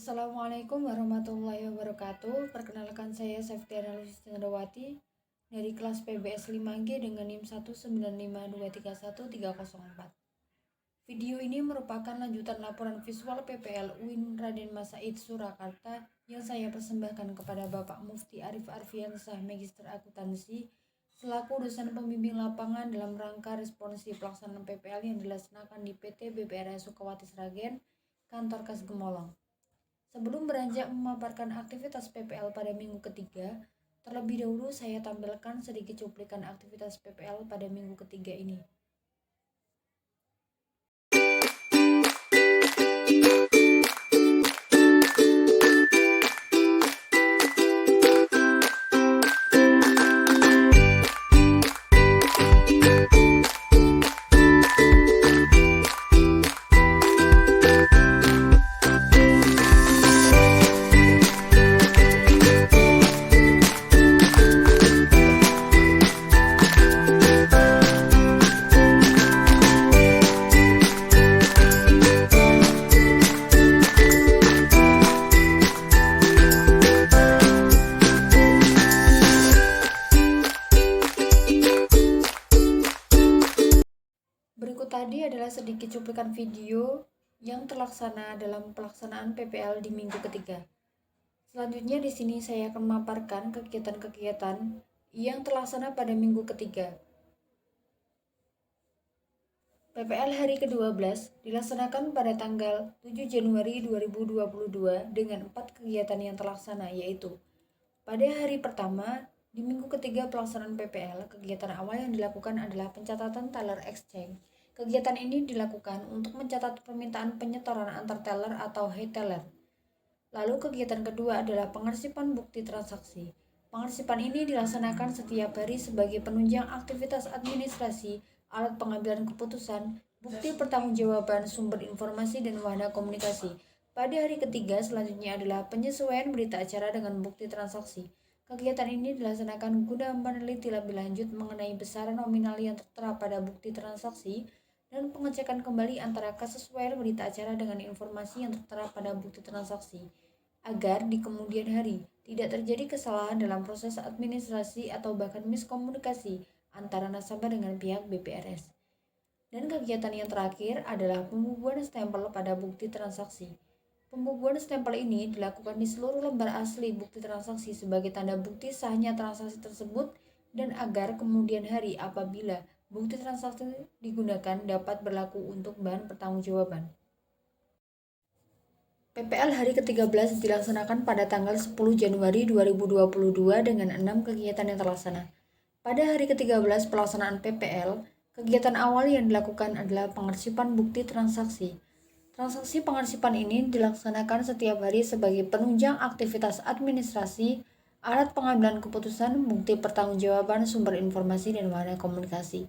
Assalamualaikum warahmatullahi wabarakatuh. Perkenalkan saya Safety Analysis Chandrawati dari kelas PBS 5G dengan NIM 195231304. Video ini merupakan lanjutan laporan visual PPL UIN Raden Masaid Surakarta yang saya persembahkan kepada Bapak Mufti Arif Arfiansyah Magister Akuntansi selaku dosen pembimbing lapangan dalam rangka responsi pelaksanaan PPL yang dilaksanakan di PT BPRS Sukawati Sragen, Kantor Kas Gemolong. Sebelum beranjak memaparkan aktivitas PPL pada minggu ketiga, terlebih dahulu saya tampilkan sedikit cuplikan aktivitas PPL pada minggu ketiga ini. Berikut tadi adalah sedikit cuplikan video yang terlaksana dalam pelaksanaan PPL di minggu ketiga. Selanjutnya di sini saya akan memaparkan kegiatan-kegiatan yang terlaksana pada minggu ketiga. PPL hari ke-12 dilaksanakan pada tanggal 7 Januari 2022 dengan 4 kegiatan yang terlaksana, yaitu pada hari pertama, di minggu ketiga pelaksanaan PPL, kegiatan awal yang dilakukan adalah pencatatan teller exchange. Kegiatan ini dilakukan untuk mencatat permintaan penyetoran antar teller atau head teller. Lalu kegiatan kedua adalah pengarsipan bukti transaksi. Pengarsipan ini dilaksanakan setiap hari sebagai penunjang aktivitas administrasi, alat pengambilan keputusan, bukti pertanggungjawaban, sumber informasi, dan wahana komunikasi. Pada hari ketiga selanjutnya adalah penyesuaian berita acara dengan bukti transaksi. Kegiatan ini dilaksanakan guna meneliti lebih lanjut mengenai besaran nominal yang tertera pada bukti transaksi dan pengecekan kembali antara kesesuaian berita acara dengan informasi yang tertera pada bukti transaksi, agar di kemudian hari tidak terjadi kesalahan dalam proses administrasi atau bahkan miskomunikasi antara nasabah dengan pihak BPRS. Dan kegiatan yang terakhir adalah pembubuhan stempel pada bukti transaksi. Pembubuhan stempel ini dilakukan di seluruh lembar asli bukti transaksi sebagai tanda bukti sahnya transaksi tersebut dan agar kemudian hari apabila bukti transaksi digunakan dapat berlaku untuk bahan pertanggungjawaban. PPL hari ke-13 dilaksanakan pada tanggal 10 Januari 2022 dengan 6 kegiatan yang terlaksana. Pada hari ke-13 pelaksanaan PPL, kegiatan awal yang dilakukan adalah pengarsipan bukti transaksi. Transaksi pengarsipan ini dilaksanakan setiap hari sebagai penunjang aktivitas administrasi, alat pengambilan keputusan, bukti pertanggungjawaban, sumber informasi, dan wahana komunikasi.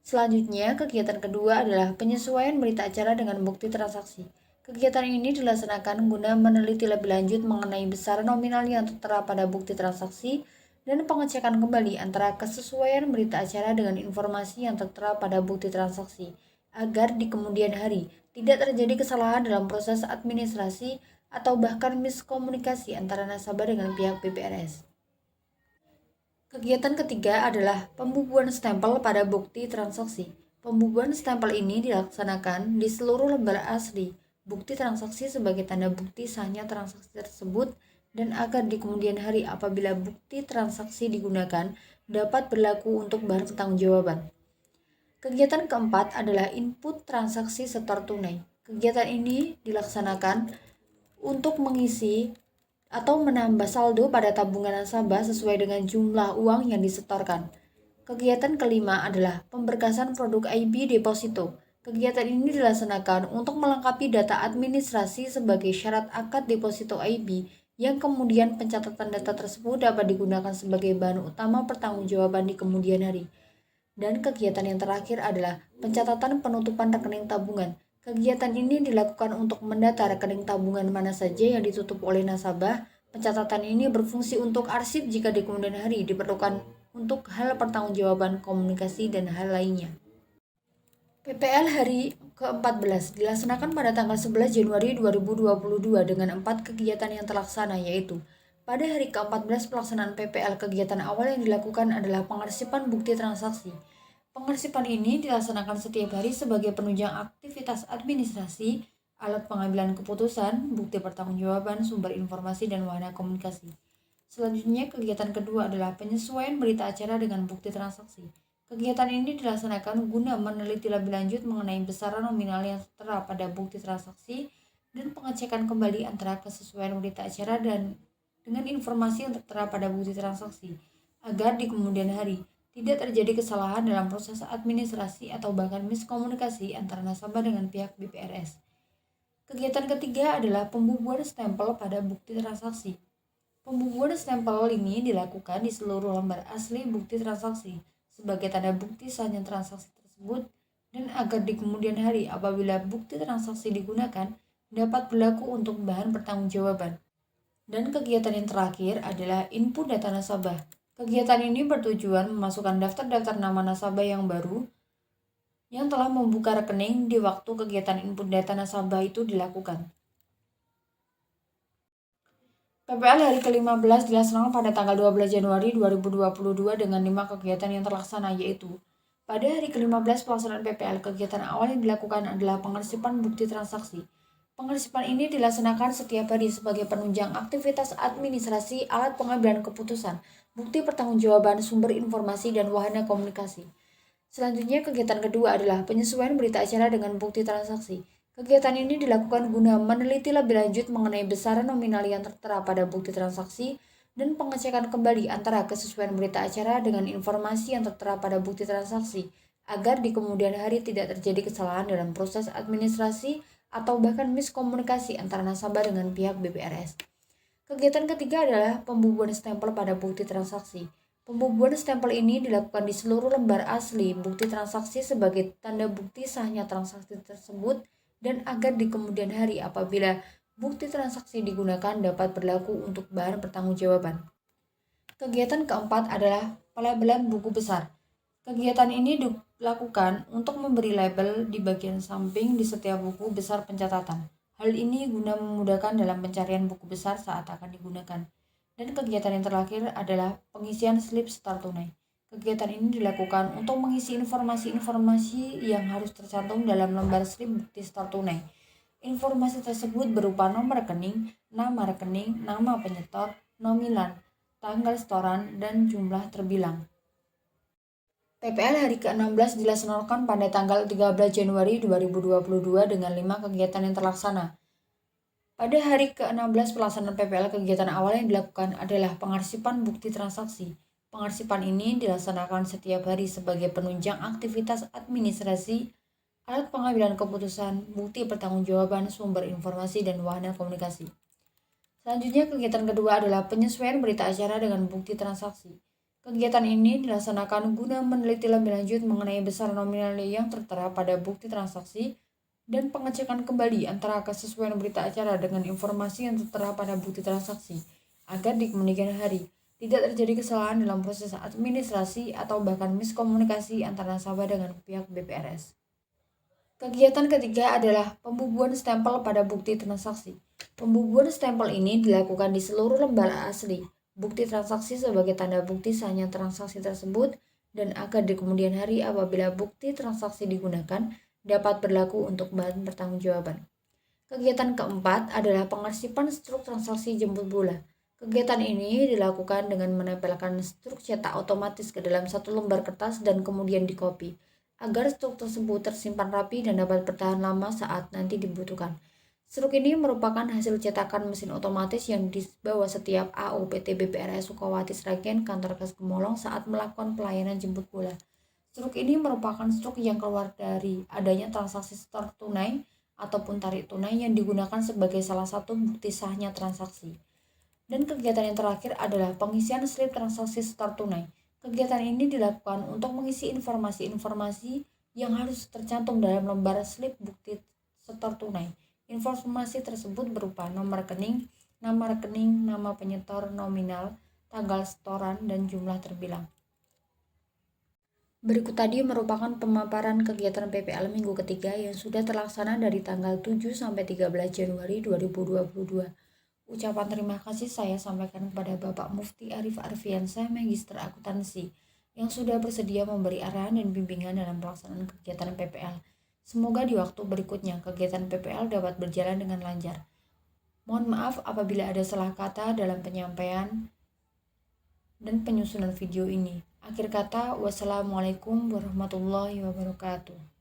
Selanjutnya, kegiatan kedua adalah penyesuaian berita acara dengan bukti transaksi. Kegiatan ini dilaksanakan guna meneliti lebih lanjut mengenai besaran nominal yang tertera pada bukti transaksi dan pengecekan kembali antara kesesuaian berita acara dengan informasi yang tertera pada bukti transaksi, agar di kemudian hari tidak terjadi kesalahan dalam proses administrasi atau bahkan miskomunikasi antara nasabah dengan pihak BPRS. Kegiatan ketiga adalah pembubuhan stempel pada bukti transaksi. Pembubuhan stempel ini dilaksanakan di seluruh lembar asli bukti transaksi sebagai tanda bukti sahnya transaksi tersebut dan agar di kemudian hari apabila bukti transaksi digunakan dapat berlaku untuk bahan pertanggungjawaban. Kegiatan keempat adalah input transaksi setor tunai. Kegiatan ini dilaksanakan untuk mengisi atau menambah saldo pada tabungan nasabah sesuai dengan jumlah uang yang disetorkan. Kegiatan kelima adalah pemberkasan produk IB deposito. Kegiatan ini dilaksanakan untuk melengkapi data administrasi sebagai syarat akad deposito IB yang kemudian pencatatan data tersebut dapat digunakan sebagai bahan utama pertanggungjawaban di kemudian hari. Dan kegiatan yang terakhir adalah pencatatan penutupan rekening tabungan. Kegiatan ini dilakukan untuk mendata rekening tabungan mana saja yang ditutup oleh nasabah. Pencatatan ini berfungsi untuk arsip jika di kemudian hari diperlukan untuk hal pertanggungjawaban, komunikasi, dan hal lainnya. PPL hari ke-14 dilaksanakan pada tanggal 11 Januari 2022 dengan 4 kegiatan yang terlaksana, yaitu pada hari ke-14 pelaksanaan PPL, kegiatan awal yang dilakukan adalah pengarsipan bukti transaksi. Pengarsipan ini dilaksanakan setiap hari sebagai penunjang aktivitas administrasi, alat pengambilan keputusan, bukti pertanggungjawaban, sumber informasi, dan wahana komunikasi. Selanjutnya, kegiatan kedua adalah penyesuaian berita acara dengan bukti transaksi. Kegiatan ini dilaksanakan guna meneliti lebih lanjut mengenai besaran nominal yang tertera pada bukti transaksi dan pengecekan kembali antara kesesuaian berita acara dan dengan informasi yang tertera pada bukti transaksi, agar di kemudian hari tidak terjadi kesalahan dalam proses administrasi atau bahkan miskomunikasi antara nasabah dengan pihak BPRS. Kegiatan ketiga adalah pembubuhan stempel pada bukti transaksi. Pembubuhan stempel ini dilakukan di seluruh lembar asli bukti transaksi sebagai tanda bukti sahnya transaksi tersebut dan agar di kemudian hari apabila bukti transaksi digunakan dapat berlaku untuk bahan pertanggungjawaban. Dan kegiatan yang terakhir adalah input data nasabah. Kegiatan ini bertujuan memasukkan daftar-daftar nama nasabah yang baru yang telah membuka rekening di waktu kegiatan input data nasabah itu dilakukan. PPL hari ke-15 dilaksanakan pada tanggal 12 Januari 2022 dengan 5 kegiatan yang terlaksana, yaitu pada hari ke-15 pelaksanaan PPL, kegiatan awal yang dilakukan adalah pengarsipan bukti transaksi. Pengarsipan ini dilaksanakan setiap hari sebagai penunjang aktivitas administrasi, alat pengambilan keputusan, bukti pertanggungjawaban, sumber informasi, dan wahana komunikasi. Selanjutnya, kegiatan kedua adalah penyesuaian berita acara dengan bukti transaksi. Kegiatan ini dilakukan guna meneliti lebih lanjut mengenai besaran nominal yang tertera pada bukti transaksi dan pengecekan kembali antara kesesuaian berita acara dengan informasi yang tertera pada bukti transaksi, agar di kemudian hari tidak terjadi kesalahan dalam proses administrasi atau bahkan miskomunikasi antara nasabah dengan pihak BPRS. Kegiatan ketiga adalah pembubuhan stempel pada bukti transaksi. Pembubuhan stempel ini dilakukan di seluruh lembar asli bukti transaksi sebagai tanda bukti sahnya transaksi tersebut dan agar di kemudian hari apabila bukti transaksi digunakan dapat berlaku untuk bahan pertanggungjawaban. Kegiatan keempat adalah pelabelan buku besar. Kegiatan ini dilakukan untuk memberi label di bagian samping di setiap buku besar pencatatan. Hal ini guna memudahkan dalam pencarian buku besar saat akan digunakan. Dan kegiatan yang terakhir adalah pengisian slip setor tunai. Kegiatan ini dilakukan untuk mengisi informasi-informasi yang harus tercantum dalam lembar slip bukti setor tunai. Informasi tersebut berupa nomor rekening, nama penyetor, nominal, tanggal setoran, dan jumlah terbilang. PPL hari ke-16 dilaksanakan pada tanggal 13 Januari 2022 dengan 5 kegiatan yang terlaksana. Pada hari ke-16 pelaksanaan PPL, kegiatan awal yang dilakukan adalah pengarsipan bukti transaksi. Pengarsipan ini dilaksanakan setiap hari sebagai penunjang aktivitas administrasi, alat pengambilan keputusan, bukti pertanggungjawaban, sumber informasi, dan wahana komunikasi. Selanjutnya, kegiatan kedua adalah penyesuaian berita acara dengan bukti transaksi. Kegiatan ini dilaksanakan guna meneliti lebih lanjut mengenai besar nominal yang tertera pada bukti transaksi dan pengecekan kembali antara kesesuaian berita acara dengan informasi yang tertera pada bukti transaksi, agar di kemudian hari tidak terjadi kesalahan dalam proses administrasi atau bahkan miskomunikasi antara nasabah dengan pihak BPRS. Kegiatan ketiga adalah pembubuhan stempel pada bukti transaksi. Pembubuhan stempel ini dilakukan di seluruh lembar asli bukti transaksi sebagai tanda bukti sahnya transaksi tersebut dan agar di kemudian hari apabila bukti transaksi digunakan dapat berlaku untuk bahan pertanggungjawaban. Kegiatan keempat adalah pengarsipan struk transaksi jemput bola. Kegiatan ini dilakukan dengan menempelkan struk cetak otomatis ke dalam satu lembar kertas dan kemudian dikopi, agar struk tersebut tersimpan rapi dan dapat bertahan lama saat nanti dibutuhkan. Struk ini merupakan hasil cetakan mesin otomatis yang dibawa setiap AO PT BPRS Sukawati Sragen Kantor Kas Gemolong saat melakukan pelayanan jemput bola. Struk ini merupakan struk yang keluar dari adanya transaksi setor tunai ataupun tarik tunai yang digunakan sebagai salah satu bukti sahnya transaksi. Dan kegiatan yang terakhir adalah pengisian slip transaksi setor tunai. Kegiatan ini dilakukan untuk mengisi informasi-informasi yang harus tercantum dalam lembar slip bukti setor tunai. Informasi tersebut berupa nomor rekening, nama penyetor, nominal, tanggal setoran, dan jumlah terbilang. Berikut tadi merupakan pemaparan kegiatan PPL minggu ketiga yang sudah terlaksana dari tanggal 7 sampai 13 Januari 2022. Ucapan terima kasih saya sampaikan kepada Bapak Mufti Arif Arfiansyah, Magister Akuntansi, yang sudah bersedia memberi arahan dan bimbingan dalam pelaksanaan kegiatan PPL. Semoga di waktu berikutnya kegiatan PPL dapat berjalan dengan lancar. Mohon maaf apabila ada salah kata dalam penyampaian dan penyusunan video ini. Akhir kata, wassalamualaikum warahmatullahi wabarakatuh.